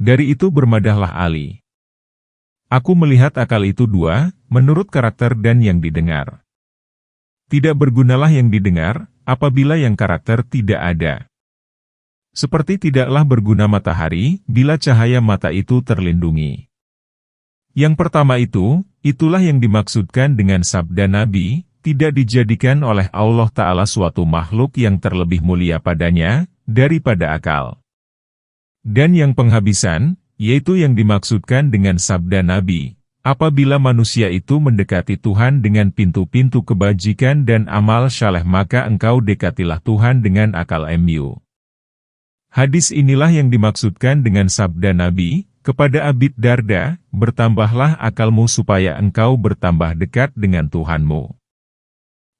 Dari itu bermadahlah Ali. Aku melihat akal itu dua, menurut karakter dan yang didengar. Tidak bergunalah yang didengar, apabila yang karakter tidak ada. Seperti tidaklah berguna matahari, bila cahaya mata itu terlindungi. Yang pertama itu, itulah yang dimaksudkan dengan sabda Nabi, tidak dijadikan oleh Allah Ta'ala suatu makhluk yang terlebih mulia padanya, daripada akal. Dan yang penghabisan, yaitu yang dimaksudkan dengan sabda Nabi, apabila manusia itu mendekati Tuhan dengan pintu-pintu kebajikan dan amal saleh maka engkau dekatilah Tuhan dengan akal mu. Hadis inilah yang dimaksudkan dengan sabda Nabi, kepada Abi Darda, bertambahlah akalmu supaya engkau bertambah dekat dengan Tuhanmu.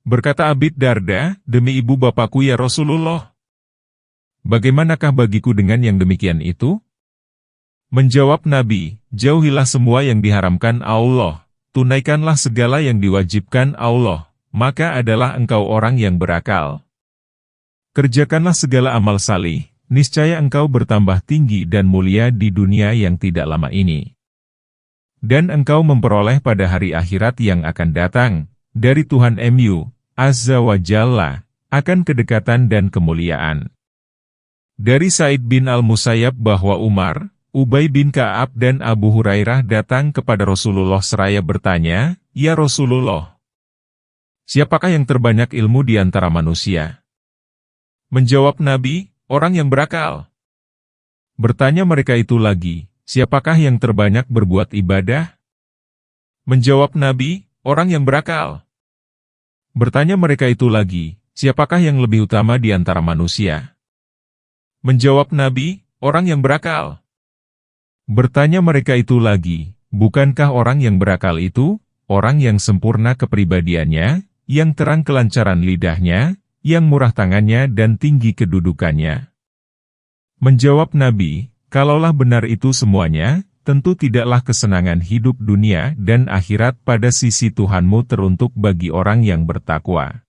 Berkata Abi Darda, demi ibu bapakku ya Rasulullah. Bagaimanakah bagiku dengan yang demikian itu? Menjawab Nabi, jauhilah semua yang diharamkan Allah, tunaikanlah segala yang diwajibkan Allah, maka adalah engkau orang yang berakal. Kerjakanlah segala amal salih, niscaya engkau bertambah tinggi dan mulia di dunia yang tidak lama ini. Dan engkau memperoleh pada hari akhirat yang akan datang, dari Tuhan mu, Azza wa Jalla, akan kedekatan dan kemuliaan. Dari Said bin Al-Musayyab bahwa Umar, Ubay bin Ka'ab dan Abu Hurairah datang kepada Rasulullah seraya bertanya, "Ya Rasulullah, siapakah yang terbanyak ilmu di antara manusia?" Menjawab Nabi, "Orang yang berakal." Bertanya mereka itu lagi, "Siapakah yang terbanyak berbuat ibadah?" Menjawab Nabi, "Orang yang berakal." Bertanya mereka itu lagi, "Siapakah yang lebih utama di antara manusia?" Menjawab Nabi, "Orang yang berakal." Bertanya mereka itu lagi, "Bukankah orang yang berakal itu, orang yang sempurna kepribadiannya, yang terang kelancaran lidahnya, yang murah tangannya dan tinggi kedudukannya?" Menjawab Nabi, "Kalaulah benar itu semuanya, tentu tidaklah kesenangan hidup dunia dan akhirat pada sisi Tuhanmu teruntuk bagi orang yang bertakwa.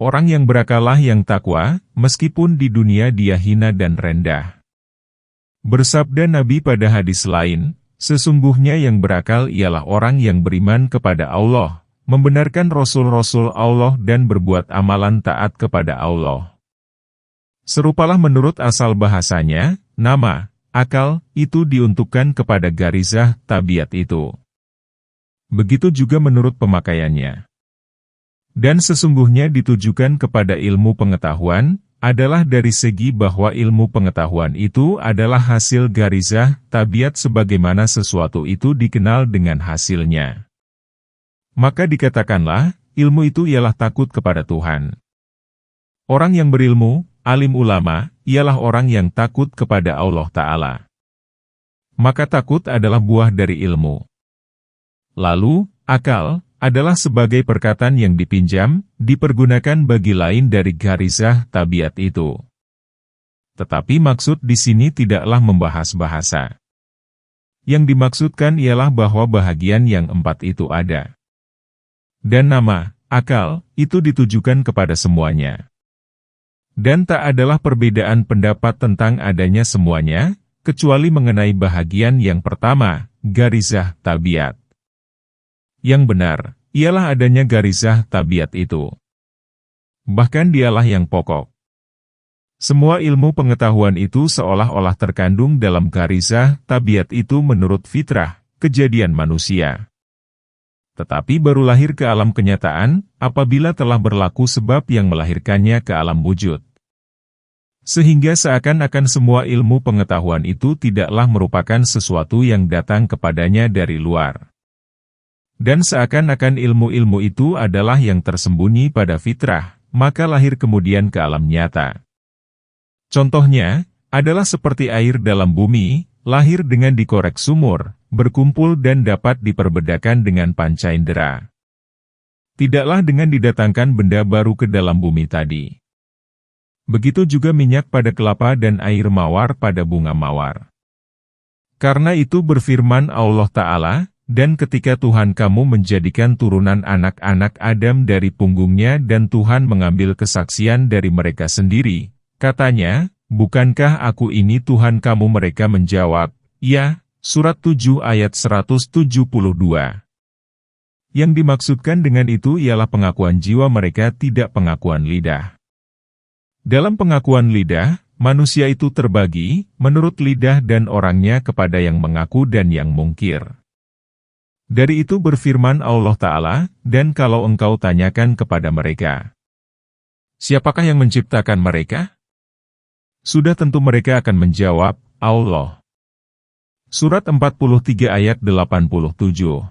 Orang yang berakallah yang takwa, meskipun di dunia dia hina dan rendah." Bersabda Nabi pada hadis lain, "Sesungguhnya yang berakal ialah orang yang beriman kepada Allah, membenarkan Rasul-Rasul Allah dan berbuat amalan taat kepada Allah." Serupalah menurut asal bahasanya, nama, akal, itu diuntukkan kepada garizah tabiat itu. Begitu juga menurut pemakaiannya. Dan sesungguhnya ditujukan kepada ilmu pengetahuan, adalah dari segi bahwa ilmu pengetahuan itu adalah hasil garizah tabiat sebagaimana sesuatu itu dikenal dengan hasilnya. Maka dikatakanlah, ilmu itu ialah takut kepada Tuhan. Orang yang berilmu, alim ulama, ialah orang yang takut kepada Allah Ta'ala. Maka takut adalah buah dari ilmu. Lalu, akal adalah sebagai perkataan yang dipinjam, dipergunakan bagi lain dari garizah tabiat itu. Tetapi maksud di sini tidaklah membahas bahasa. Yang dimaksudkan ialah bahwa bahagian yang empat itu ada. Dan nama, akal, itu ditujukan kepada semuanya. Dan tak adalah perbedaan pendapat tentang adanya semuanya, kecuali mengenai bahagian yang pertama, garizah tabiat. Yang benar, ialah adanya garizah tabiat itu. Bahkan dialah yang pokok. Semua ilmu pengetahuan itu seolah-olah terkandung dalam garizah tabiat itu menurut fitrah, kejadian manusia. Tetapi baru lahir ke alam kenyataan, apabila telah berlaku sebab yang melahirkannya ke alam wujud. Sehingga seakan-akan semua ilmu pengetahuan itu tidaklah merupakan sesuatu yang datang kepadanya dari luar. Dan seakan-akan ilmu-ilmu itu adalah yang tersembunyi pada fitrah, maka lahir kemudian ke alam nyata. Contohnya, adalah seperti air dalam bumi, lahir dengan dikorek sumur, berkumpul dan dapat diperbedakan dengan panca indera. Tidaklah dengan didatangkan benda baru ke dalam bumi tadi. Begitu juga minyak pada kelapa dan air mawar pada bunga mawar. Karena itu berfirman Allah Ta'ala, "Dan ketika Tuhan kamu menjadikan turunan anak-anak Adam dari punggungnya dan Tuhan mengambil kesaksian dari mereka sendiri, katanya, bukankah aku ini Tuhan kamu?" Mereka menjawab, "Ya." Surat 7 ayat 172. Yang dimaksudkan dengan itu ialah pengakuan jiwa mereka, tidak pengakuan lidah. Dalam pengakuan lidah, manusia itu terbagi, menurut lidah dan orangnya kepada yang mengaku dan yang mungkir. Dari itu berfirman Allah Ta'ala, "Dan kalau engkau tanyakan kepada mereka, siapakah yang menciptakan mereka?" Sudah tentu mereka akan menjawab, Allah. Surat 43 ayat 87.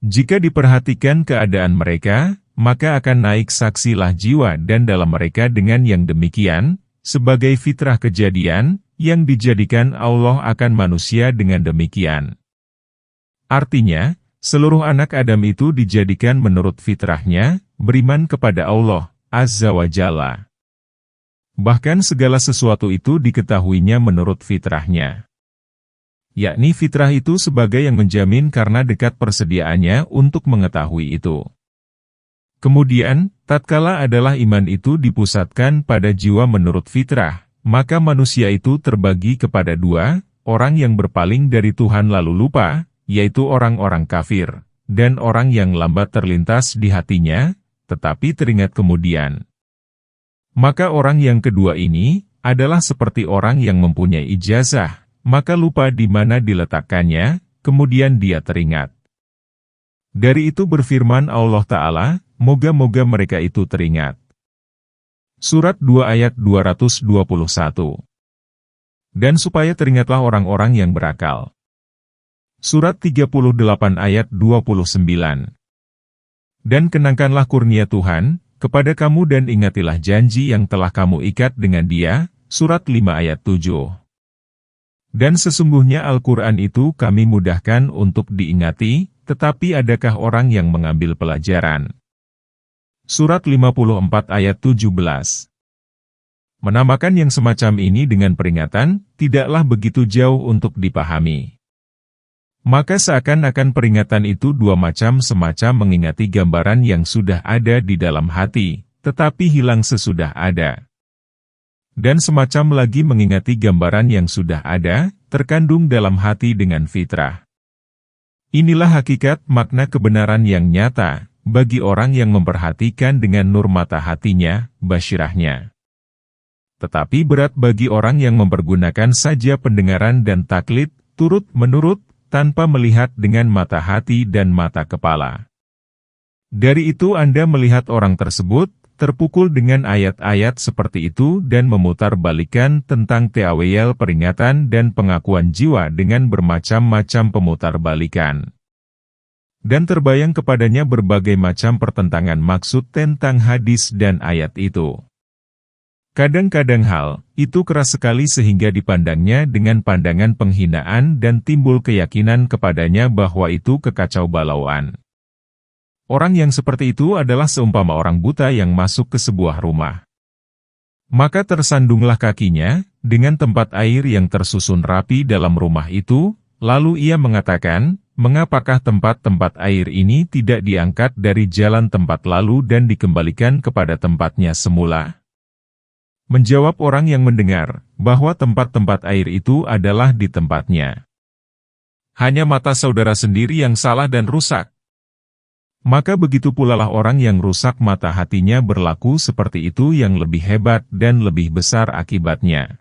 Jika diperhatikan keadaan mereka, maka akan naik saksilah jiwa dan dalam mereka dengan yang demikian, sebagai fitrah kejadian, yang dijadikan Allah akan manusia dengan demikian. Artinya, seluruh anak Adam itu dijadikan menurut fitrahnya, beriman kepada Allah, Azza wa Jalla. Bahkan segala sesuatu itu diketahuinya menurut fitrahnya. Yakni fitrah itu sebagai yang menjamin karena dekat persediaannya untuk mengetahui itu. Kemudian, tatkala adalah iman itu dipusatkan pada jiwa menurut fitrah, maka manusia itu terbagi kepada dua, orang yang berpaling dari Tuhan lalu lupa, yaitu orang-orang kafir, dan orang yang lambat terlintas di hatinya, tetapi teringat kemudian. Maka orang yang kedua ini, adalah seperti orang yang mempunyai ijazah, maka lupa di mana diletakkannya, kemudian dia teringat. Dari itu berfirman Allah Ta'ala, moga-moga mereka itu teringat. Surat 2 ayat 221. Dan supaya teringatlah orang-orang yang berakal. Surat 38 ayat 29. Dan kenangkanlah kurnia Tuhan kepada kamu dan ingatilah janji yang telah kamu ikat dengan Dia. Surat 5 ayat 7. Dan sesungguhnya Al-Quran itu kami mudahkan untuk diingati, tetapi adakah orang yang mengambil pelajaran? Surat 54 ayat 17. Menamakan yang semacam ini dengan peringatan, tidaklah begitu jauh untuk dipahami. Maka seakan-akan peringatan itu dua macam, semacam mengingati gambaran yang sudah ada di dalam hati, tetapi hilang sesudah ada. Dan semacam lagi mengingati gambaran yang sudah ada, terkandung dalam hati dengan fitrah. Inilah hakikat makna kebenaran yang nyata, bagi orang yang memperhatikan dengan nur mata hatinya, basyirahnya. Tetapi berat bagi orang yang mempergunakan saja pendengaran dan taklid, turut-menurut, tanpa melihat dengan mata hati dan mata kepala. Dari itu Anda melihat orang tersebut, terpukul dengan ayat-ayat seperti itu dan memutarbalikkan tentang ta'awil peringatan dan pengakuan jiwa dengan bermacam-macam pemutarbalikan. Dan terbayang kepadanya berbagai macam pertentangan maksud tentang hadis dan ayat itu. Kadang-kadang hal itu keras sekali sehingga dipandangnya dengan pandangan penghinaan dan timbul keyakinan kepadanya bahwa itu kekacau balauan. Orang yang seperti itu adalah seumpama orang buta yang masuk ke sebuah rumah. Maka tersandunglah kakinya dengan tempat air yang tersusun rapi dalam rumah itu, lalu ia mengatakan, "Mengapakah tempat-tempat air ini tidak diangkat dari jalan tempat lalu dan dikembalikan kepada tempatnya semula?" Menjawab orang yang mendengar, bahwa tempat-tempat air itu adalah di tempatnya. Hanya mata saudara sendiri yang salah dan rusak. Maka begitu pula lah orang yang rusak mata hatinya berlaku seperti itu yang lebih hebat dan lebih besar akibatnya.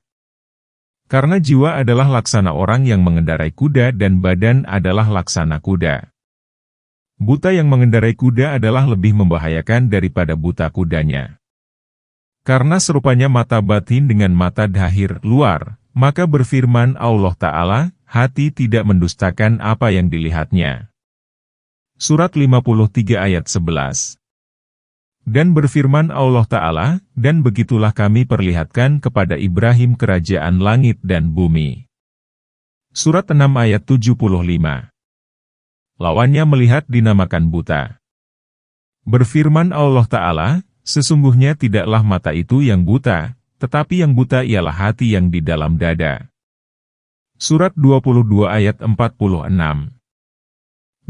Karena jiwa adalah laksana orang yang mengendarai kuda dan badan adalah laksana kuda. Buta yang mengendarai kuda adalah lebih membahayakan daripada buta kudanya. Karena serupanya mata batin dengan mata dhahir luar, maka berfirman Allah Ta'ala, hati tidak mendustakan apa yang dilihatnya. Surat 53 ayat 11. Dan berfirman Allah Ta'ala, dan begitulah kami perlihatkan kepada Ibrahim kerajaan langit dan bumi. Surat 6 ayat 75. Lawannya melihat dinamakan buta. Berfirman Allah Ta'ala, sesungguhnya tidaklah mata itu yang buta, tetapi yang buta ialah hati yang di dalam dada. Surat 22 ayat 46.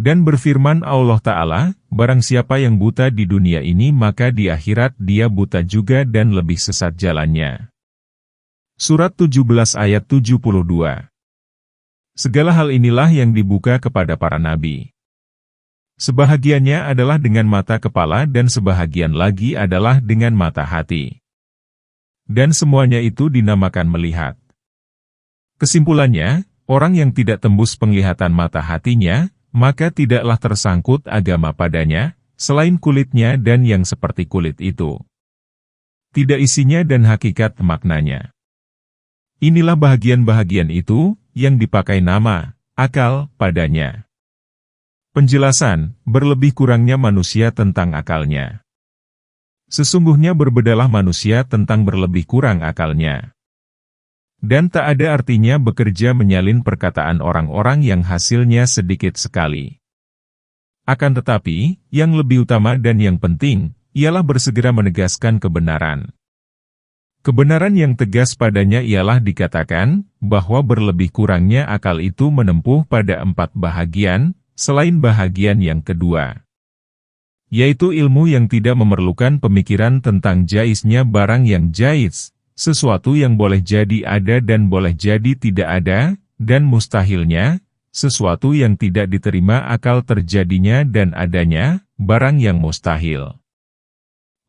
Dan berfirman Allah Ta'ala, barang siapa yang buta di dunia ini maka di akhirat dia buta juga dan lebih sesat jalannya. Surat 17 ayat 72. Segala hal inilah yang dibuka kepada para nabi. Sebahagiannya adalah dengan mata kepala dan sebahagian lagi adalah dengan mata hati. Dan semuanya itu dinamakan melihat. Kesimpulannya, orang yang tidak tembus penglihatan mata hatinya, maka tidaklah tersangkut agama padanya, selain kulitnya dan yang seperti kulit itu. Tidak isinya dan hakikat maknanya. Inilah bahagian-bahagian itu, yang dipakai nama, akal, padanya. Penjelasan, berlebih kurangnya manusia tentang akalnya. Sesungguhnya berbedalah manusia tentang berlebih kurang akalnya. Dan tak ada artinya bekerja menyalin perkataan orang-orang yang hasilnya sedikit sekali. Akan tetapi, yang lebih utama dan yang penting, ialah bersegera menegaskan kebenaran. Kebenaran yang tegas padanya ialah dikatakan, bahwa berlebih kurangnya akal itu menempuh pada 4 bahagian, selain bahagian yang kedua. Yaitu ilmu yang tidak memerlukan pemikiran tentang jaiznya barang yang jaiz, sesuatu yang boleh jadi ada dan boleh jadi tidak ada, dan mustahilnya, sesuatu yang tidak diterima akal terjadinya dan adanya, barang yang mustahil.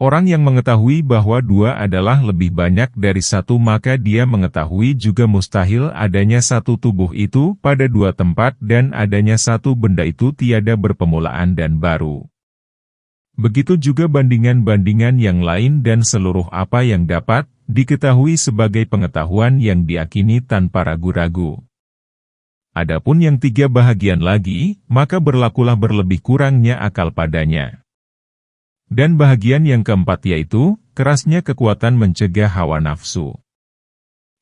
Orang yang mengetahui bahwa 2 adalah lebih banyak dari 1 maka dia mengetahui juga mustahil adanya satu tubuh itu pada 2 tempat dan adanya satu benda itu tiada berpemulaan dan baru. Begitu juga bandingan-bandingan yang lain dan seluruh apa yang dapat diketahui sebagai pengetahuan yang diakini tanpa ragu-ragu. Adapun yang 3 bahagian lagi, maka berlakulah berlebih kurangnya akal padanya. Dan bahagian yang keempat yaitu, kerasnya kekuatan mencegah hawa nafsu.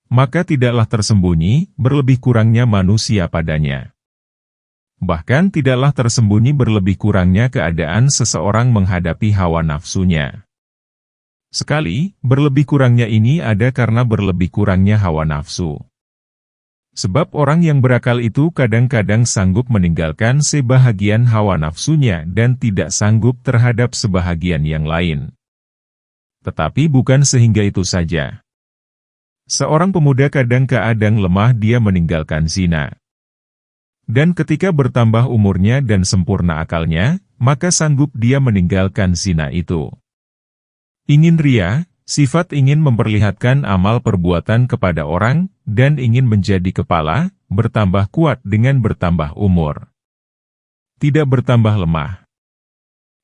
Maka tidaklah tersembunyi, berlebih kurangnya manusia padanya. Bahkan tidaklah tersembunyi berlebih kurangnya keadaan seseorang menghadapi hawa nafsunya. Sekali, berlebih kurangnya ini ada karena berlebih kurangnya hawa nafsu. Sebab orang yang berakal itu kadang-kadang sanggup meninggalkan sebahagian hawa nafsunya dan tidak sanggup terhadap sebahagian yang lain. Tetapi bukan sehingga itu saja. Seorang pemuda kadang-kadang lemah dia meninggalkan zina. Dan ketika bertambah umurnya dan sempurna akalnya, maka sanggup dia meninggalkan zina itu. Ingin ria, sifat ingin memperlihatkan amal perbuatan kepada orang, dan ingin menjadi kepala, bertambah kuat dengan bertambah umur. Tidak bertambah lemah.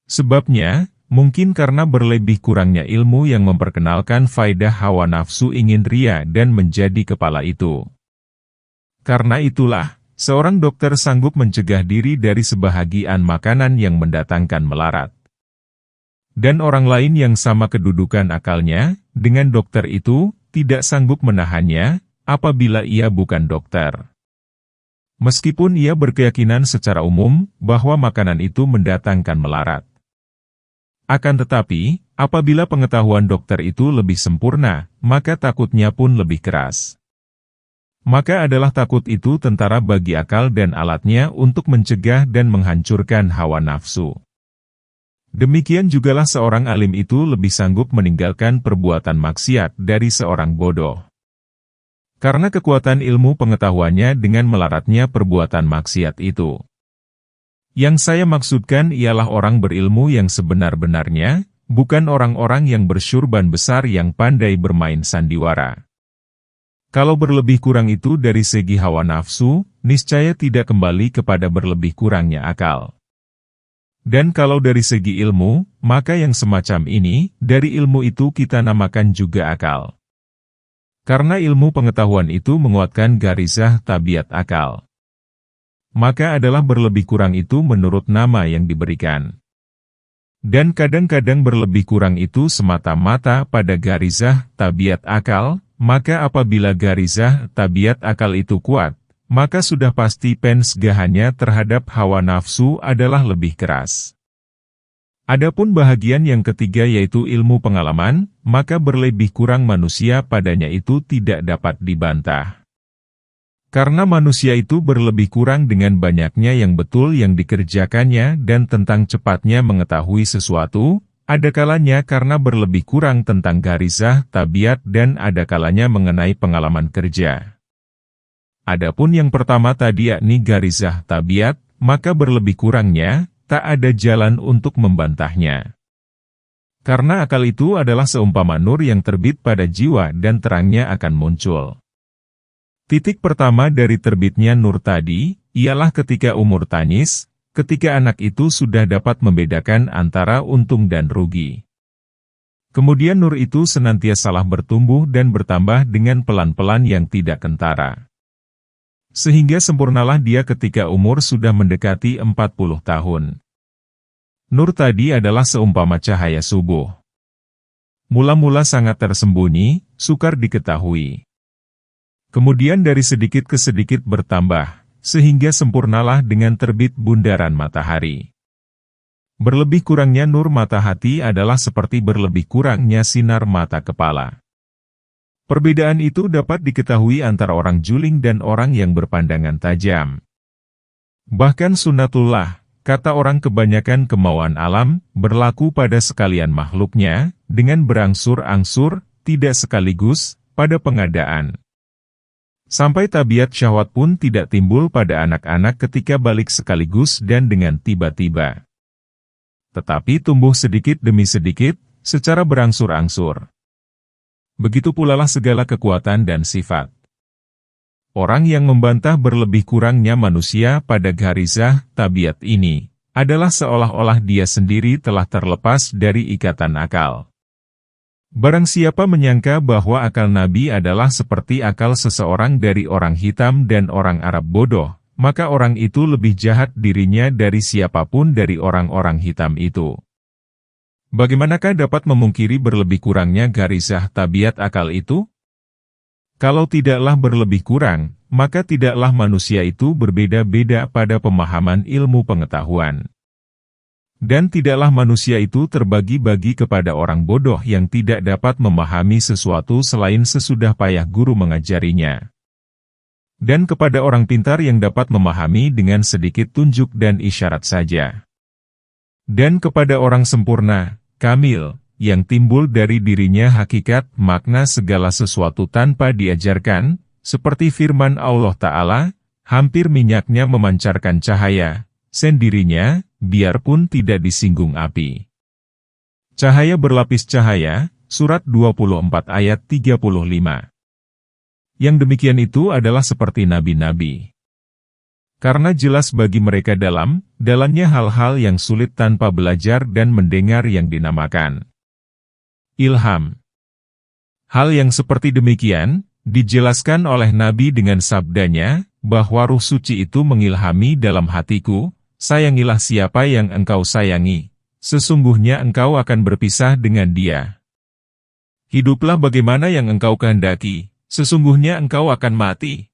Sebabnya, mungkin karena berlebih kurangnya ilmu yang memperkenalkan faedah hawa nafsu ingin ria dan menjadi kepala itu. Karena itulah, seorang dokter sanggup mencegah diri dari sebahagian makanan yang mendatangkan melarat. Dan orang lain yang sama kedudukan akalnya, dengan dokter itu, tidak sanggup menahannya, apabila ia bukan dokter. Meskipun ia berkeyakinan secara umum, bahwa makanan itu mendatangkan melarat. Akan tetapi, apabila pengetahuan dokter itu lebih sempurna, maka takutnya pun lebih keras. Maka adalah takut itu tentara bagi akal dan alatnya untuk mencegah dan menghancurkan hawa nafsu. Demikian jugalah seorang alim itu lebih sanggup meninggalkan perbuatan maksiat dari seorang bodoh. Karena kekuatan ilmu pengetahuannya dengan melaratnya perbuatan maksiat itu. Yang saya maksudkan ialah orang berilmu yang sebenar-benarnya, bukan orang-orang yang bersyurban besar yang pandai bermain sandiwara. Kalau berlebih kurang itu dari segi hawa nafsu, niscaya tidak kembali kepada berlebih kurangnya akal. Dan kalau dari segi ilmu, maka yang semacam ini, dari ilmu itu kita namakan juga akal. Karena ilmu pengetahuan itu menguatkan garisah tabiat akal. Maka adalah berlebih kurang itu menurut nama yang diberikan. Dan kadang-kadang berlebih kurang itu semata-mata pada garisah tabiat akal, maka apabila garisah tabiat akal itu kuat, maka sudah pasti pencegahannya terhadap hawa nafsu adalah lebih keras. Adapun bahagian yang ketiga yaitu ilmu pengalaman, maka berlebih kurang manusia padanya itu tidak dapat dibantah. Karena manusia itu berlebih kurang dengan banyaknya yang betul yang dikerjakannya dan tentang cepatnya mengetahui sesuatu, ada kalanya karena berlebih kurang tentang gharizah, tabiat dan ada kalanya mengenai pengalaman kerja. Adapun yang pertama tadi yakni gharizah tabiat, maka berlebih kurangnya, tak ada jalan untuk membantahnya. Karena akal itu adalah seumpama nur yang terbit pada jiwa dan terangnya akan muncul. Titik pertama dari terbitnya nur tadi, ialah ketika umur tanyis, ketika anak itu sudah dapat membedakan antara untung dan rugi. Kemudian nur itu senantiasa bertumbuh dan bertambah dengan pelan-pelan yang tidak kentara. Sehingga sempurnalah dia ketika umur sudah mendekati 40 tahun. Nur tadi adalah seumpama cahaya subuh. Mula-mula sangat tersembunyi, sukar diketahui. Kemudian dari sedikit ke sedikit bertambah, sehingga sempurnalah dengan terbit bundaran matahari. Berlebih kurangnya nur mata hati adalah seperti berlebih kurangnya sinar mata kepala. Perbedaan itu dapat diketahui antara orang juling dan orang yang berpandangan tajam. Bahkan sunnatullah, kata orang kebanyakan kemauan alam, berlaku pada sekalian makhluknya, dengan berangsur-angsur, tidak sekaligus, pada pengadaan. Sampai tabiat syahwat pun tidak timbul pada anak-anak ketika balik sekaligus dan dengan tiba-tiba. Tetapi tumbuh sedikit demi sedikit, secara berangsur-angsur. Begitu pula lah segala kekuatan dan sifat. Orang yang membantah berlebih kurangnya manusia pada gharizah tabiat ini, adalah seolah-olah dia sendiri telah terlepas dari ikatan akal. Barang siapa menyangka bahwa akal Nabi adalah seperti akal seseorang dari orang hitam dan orang Arab bodoh, maka orang itu lebih jahat dirinya dari siapapun dari orang-orang hitam itu. Bagaimanakah dapat memungkiri berlebih kurangnya gharizah tabiat akal itu? Kalau tidaklah berlebih kurang, maka tidaklah manusia itu berbeda-beda pada pemahaman ilmu pengetahuan. Dan tidaklah manusia itu terbagi-bagi kepada orang bodoh yang tidak dapat memahami sesuatu selain sesudah payah guru mengajarinya. Dan kepada orang pintar yang dapat memahami dengan sedikit tunjuk dan isyarat saja. Dan kepada orang sempurna, kamil, yang timbul dari dirinya hakikat makna segala sesuatu tanpa diajarkan, seperti firman Allah Ta'ala, hampir minyaknya memancarkan cahaya, sendirinya, biarpun tidak disinggung api. Cahaya berlapis cahaya, surat 24 ayat 35. Yang demikian itu adalah seperti nabi-nabi. Karena jelas bagi mereka dalamnya hal-hal yang sulit tanpa belajar dan mendengar yang dinamakan ilham. Hal yang seperti demikian, dijelaskan oleh Nabi dengan sabdanya, bahwa Ruh Suci itu mengilhami dalam hatiku, sayangilah siapa yang engkau sayangi, sesungguhnya engkau akan berpisah dengan dia. Hiduplah bagaimana yang engkau kehendaki, sesungguhnya engkau akan mati.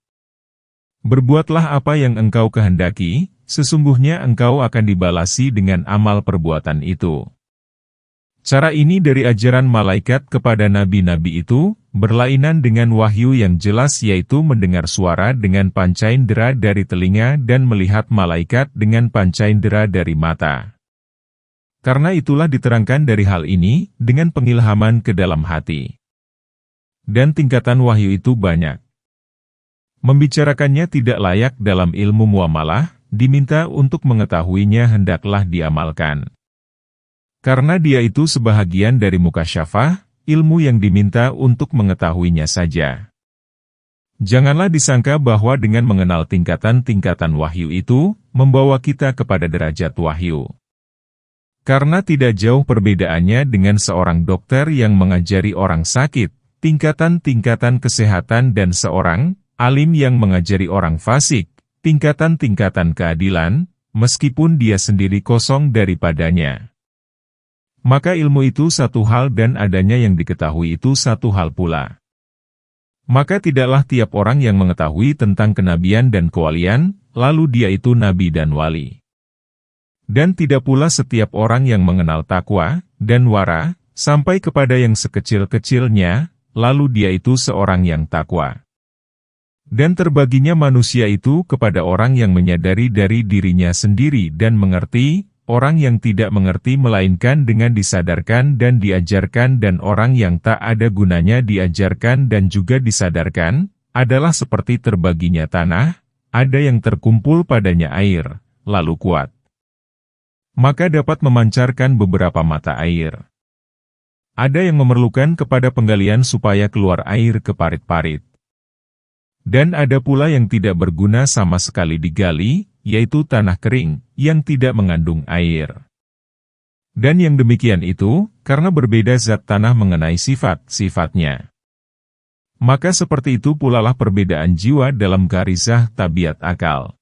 Berbuatlah apa yang engkau kehendaki, sesungguhnya engkau akan dibalasi dengan amal perbuatan itu. Cara ini dari ajaran malaikat kepada nabi-nabi itu, berlainan dengan wahyu yang jelas yaitu mendengar suara dengan pancaindera dari telinga dan melihat malaikat dengan pancaindera dari mata. Karena itulah diterangkan dari hal ini, dengan pengilhaman ke dalam hati. Dan tingkatan wahyu itu banyak. Membicarakannya tidak layak dalam ilmu muamalah, diminta untuk mengetahuinya hendaklah diamalkan. Karena dia itu sebahagian dari mukasyafah, ilmu yang diminta untuk mengetahuinya saja. Janganlah disangka bahwa dengan mengenal tingkatan-tingkatan wahyu itu, membawa kita kepada derajat wahyu. Karena tidak jauh perbedaannya dengan seorang dokter yang mengajari orang sakit, tingkatan-tingkatan kesehatan dan seorang alim yang mengajari orang fasik, tingkatan-tingkatan keadilan, meskipun dia sendiri kosong daripadanya. Maka ilmu itu satu hal dan adanya yang diketahui itu satu hal pula. Maka tidaklah tiap orang yang mengetahui tentang kenabian dan kewalian, lalu dia itu nabi dan wali. Dan tidak pula setiap orang yang mengenal takwa dan wara, sampai kepada yang sekecil-kecilnya, lalu dia itu seorang yang takwa. Dan terbaginya manusia itu kepada orang yang menyadari dari dirinya sendiri dan mengerti, orang yang tidak mengerti melainkan dengan disadarkan dan diajarkan dan orang yang tak ada gunanya diajarkan dan juga disadarkan, adalah seperti terbaginya tanah, ada yang terkumpul padanya air, lalu kuat. Maka dapat memancarkan beberapa mata air. Ada yang memerlukan kepada penggalian supaya keluar air ke parit-parit. Dan ada pula yang tidak berguna sama sekali digali, yaitu tanah kering, yang tidak mengandung air. Dan yang demikian itu, karena berbeda zat tanah mengenai sifat-sifatnya. Maka seperti itu pulalah perbedaan jiwa dalam garizah tabiat akal.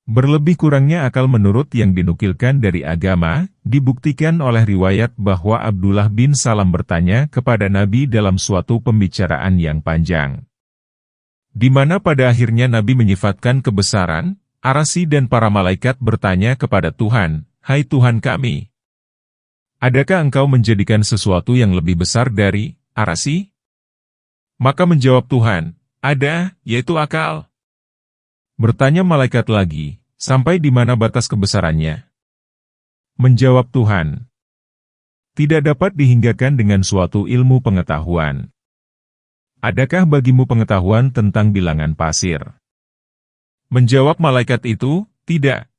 Berlebih kurangnya akal menurut yang dinukilkan dari agama, dibuktikan oleh riwayat bahwa Abdullah bin Salam bertanya kepada Nabi dalam suatu pembicaraan yang panjang. Di mana pada akhirnya Nabi menyifatkan kebesaran, Arasy dan para malaikat bertanya kepada Tuhan, "Hai Tuhan kami, adakah Engkau menjadikan sesuatu yang lebih besar dari Arasy?" Maka menjawab Tuhan, "Ada, yaitu akal." Bertanya malaikat lagi, "Sampai di mana batas kebesarannya?" Menjawab Tuhan, "Tidak dapat dihinggakan dengan suatu ilmu pengetahuan." Adakah bagimu pengetahuan tentang bilangan pasir? Menjawab malaikat itu, "Tidak."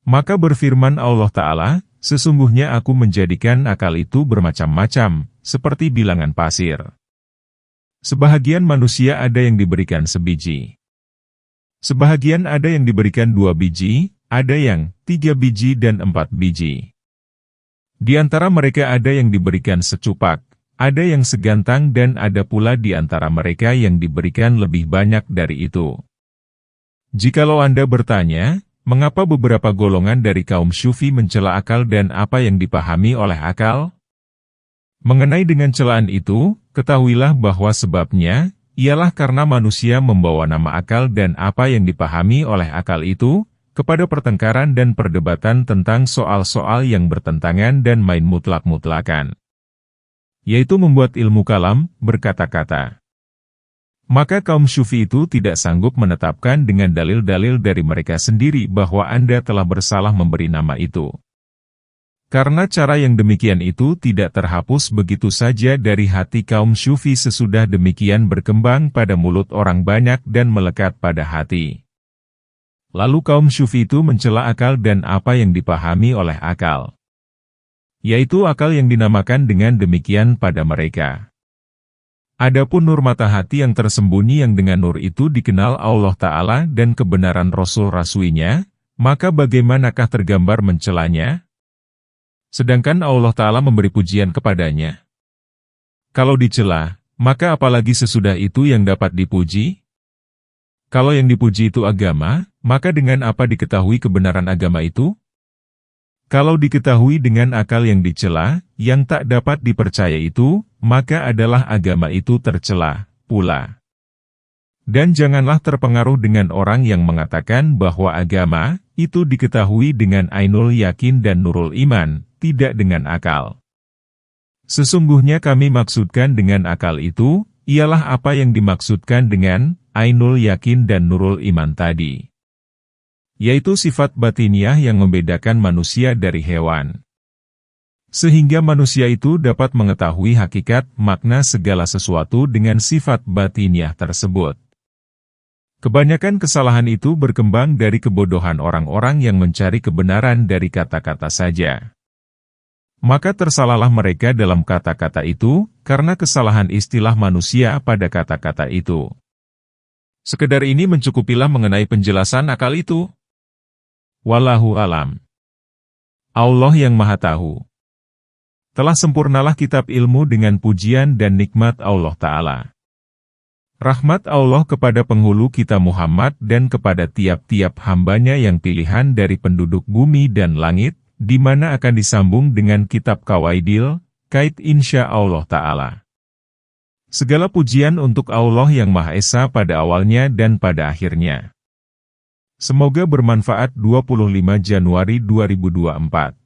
Maka berfirman Allah Ta'ala, "Sesungguhnya aku menjadikan akal itu bermacam-macam, seperti bilangan pasir. Sebahagian manusia ada yang diberikan sebiji. Sebahagian ada yang diberikan 2 biji, ada yang 3 biji dan 4 biji. Di antara mereka ada yang diberikan secupak, ada yang segantang dan ada pula di antara mereka yang diberikan lebih banyak dari itu." Jikalau Anda bertanya, mengapa beberapa golongan dari kaum Syufi mencela akal dan apa yang dipahami oleh akal? Mengenai dengan celaan itu, ketahuilah bahwa sebabnya, ialah karena manusia membawa nama akal dan apa yang dipahami oleh akal itu, kepada pertengkaran dan perdebatan tentang soal-soal yang bertentangan dan main mutlak-mutlakan. Yaitu membuat ilmu kalam, berkata-kata. Maka kaum Syufi itu tidak sanggup menetapkan dengan dalil-dalil dari mereka sendiri bahwa Anda telah bersalah memberi nama itu. Karena cara yang demikian itu tidak terhapus begitu saja dari hati kaum Syufi sesudah demikian berkembang pada mulut orang banyak dan melekat pada hati. Lalu kaum Syufi itu mencela akal dan apa yang dipahami oleh akal. Yaitu akal yang dinamakan dengan demikian pada mereka. Adapun nur mata hati yang tersembunyi yang dengan nur itu dikenal Allah Ta'ala dan kebenaran Rasul-Rasulinya, maka bagaimanakah tergambar mencelanya? Sedangkan Allah Ta'ala memberi pujian kepadanya. Kalau dicela, maka apalagi sesudah itu yang dapat dipuji? Kalau yang dipuji itu agama, maka dengan apa diketahui kebenaran agama itu? Kalau diketahui dengan akal yang dicela, yang tak dapat dipercaya itu, maka adalah agama itu tercela pula. Dan janganlah terpengaruh dengan orang yang mengatakan bahwa agama itu diketahui dengan ainul yakin dan nurul iman, tidak dengan akal. Sesungguhnya kami maksudkan dengan akal itu, ialah apa yang dimaksudkan dengan ainul yakin dan nurul iman tadi. Yaitu sifat batiniah yang membedakan manusia dari hewan. Sehingga manusia itu dapat mengetahui hakikat makna segala sesuatu dengan sifat batiniah tersebut. Kebanyakan kesalahan itu berkembang dari kebodohan orang-orang yang mencari kebenaran dari kata-kata saja. Maka tersalahlah mereka dalam kata-kata itu, karena kesalahan istilah manusia pada kata-kata itu. Sekedar ini mencukupilah mengenai penjelasan akal itu. Wallahu alam. Allah yang Maha Tahu. Telah sempurnalah kitab ilmu dengan pujian dan nikmat Allah Ta'ala. Rahmat Allah kepada penghulu kita Muhammad dan kepada tiap-tiap hambanya yang pilihan dari penduduk bumi dan langit, di mana akan disambung dengan kitab Kawaidil, kait insya Allah Ta'ala. Segala pujian untuk Allah yang Maha Esa pada awalnya dan pada akhirnya. Semoga bermanfaat. 25 Januari 2024.